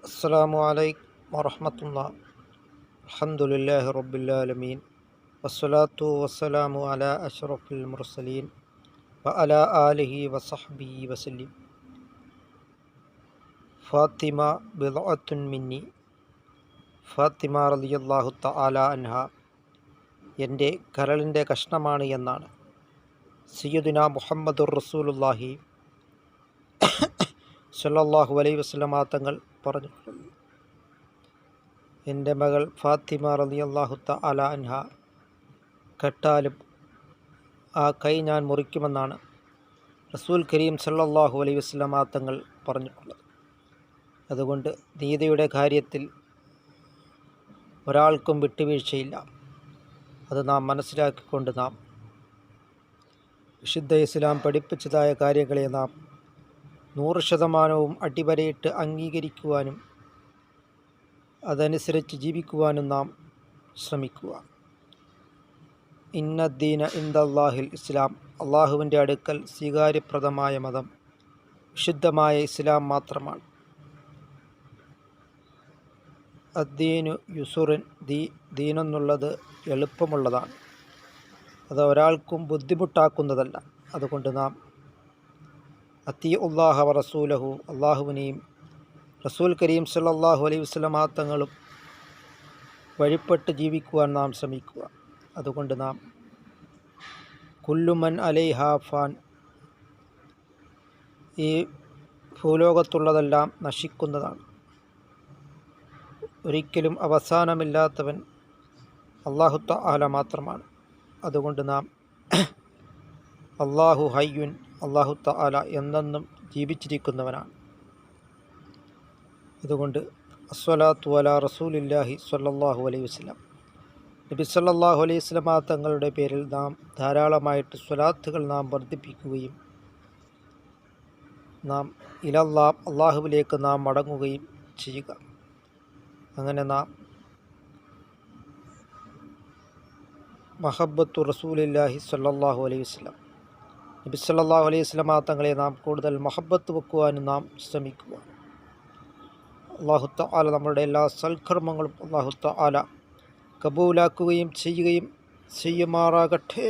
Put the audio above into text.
അസ്സലാമു അലൈക്കും വറഹ്മത്തുള്ളാഹി. അൽഹംദുലില്ലാഹി റബ്ബിൽ ആലമീൻ വസ്സലാത്തു വസ്സലാമു അലാ അഷ്റഫിൽ മുർസലീൻ വഅലാ ആലിഹി വസഹ്ബിഹി വസല്ലം. ഫാത്തിമ ബിദ്അത്തുൻ മിന്നി. ഫാത്തിമ റളിയല്ലാഹു തആല അൻഹ എൻ്റെ കരളിൻ്റെ കഷ്ണമാണ് എന്നാണ് സയ്യിദുനാ മുഹമ്മദുർ റസൂലുള്ളാഹി സ്വല്ലല്ലാഹു അലൈഹി വസല്ലമ തങ്ങൾ പറഞ്ഞിട്ടുള്ളത്. എൻ്റെ മകൾ ഫാത്തിമ റളിയല്ലാഹു തആല അൻഹ കെട്ടാലും ആ കൈ ഞാൻ മുറിക്കുമെന്നാണ് റസൂൽ കരീം സ്വല്ലല്ലാഹു അലൈഹി വസല്ലമ തങ്ങൾ പറഞ്ഞിട്ടുള്ളത്. അതുകൊണ്ട് നീതിയുടെ കാര്യത്തിൽ ഒരാൾക്കും വിട്ടുവീഴ്ചയില്ല. അത് നാം മനസ്സിലാക്കിക്കൊണ്ട് നാം വിശുദ്ധ ഇസ്ലാം പഠിപ്പിച്ചതായ കാര്യങ്ങളെ നാം 100% അടിവരയിട്ട് അംഗീകരിക്കുവാനും അതനുസരിച്ച് ജീവിക്കുവാനും നാം ശ്രമിക്കുക. ഇന്നദ്ദീന ഇൻദല്ലാഹിൽ ഇസ്ലാം. അള്ളാഹുവിൻ്റെ അടുക്കൽ സ്വീകാര്യപ്രദമായ മതം വിശുദ്ധമായ ഇസ്ലാം മാത്രമാണ്. അദ്ദീനു യുസുറിൻ. ദീനെന്നുള്ളത് എളുപ്പമുള്ളതാണ്, അത് ഒരാൾക്കും ബുദ്ധിമുട്ടാക്കുന്നതല്ല. അതുകൊണ്ട് നാം അത്തിഉല്ലാഹ വ റസൂലഹു, അള്ളാഹുവിനെയും റസൂൽ കരീം സല്ലല്ലാഹു അലൈഹി വസല്ലമ തങ്ങളും വഴിപ്പെട്ട് ജീവിക്കുവാൻ നാം ശ്രമിക്കുക. അതുകൊണ്ട് നാം കുല്ലുമൻ അലൈഹാ ഫാൻ, ഈ ഭൂലോകത്തുള്ളതെല്ലാം നശിക്കുന്നതാണ്. ഒരിക്കലും അവസാനമില്ലാത്തവൻ അല്ലാഹു തആല മാത്രമാണ്. അതുകൊണ്ട് നാം അല്ലാഹു ഹയ്യുൻ, അല്ലാഹു തആല എന്നെന്നും ജീവിച്ചിരിക്കുന്നവനാണ്. അതുകൊണ്ട് അസ്സലാത്തു അലാ റസൂലില്ലാഹി സ്വല്ലല്ലാഹു അലൈഹി വസല്ലം. നബി സല്ലല്ലാഹു അലൈഹി വസല്ലമ തങ്ങളുടെ പേരിൽ നാം ധാരാളമായിട്ട് സ്വലാത്തുകൾ നാം വർദ്ധിപ്പിക്കുകയും നാം അള്ളാഹുവിലേക്ക് നാം മടങ്ങുകയും ചെയ്യുക. അങ്ങനെ നാം മഹബ്ബത്തു റസൂലില്ലാഹി സ്വല്ലല്ലാഹു അലൈഹി വസല്ലം, നബി സല്ലല്ലാഹു അലൈഹി വസല്ലമ തങ്ങളെ നാം കൂടുതൽ മഹബ്ബത്ത് വെക്കുവാനും നാം ശ്രമിക്കുക. അല്ലാഹു തആല നമ്മളുടെ എല്ലാ സൽക്കർമ്മങ്ങളും അല്ലാഹു തആല കബൂലാക്കുകയും ചെയ്യുമാറാകട്ടെ.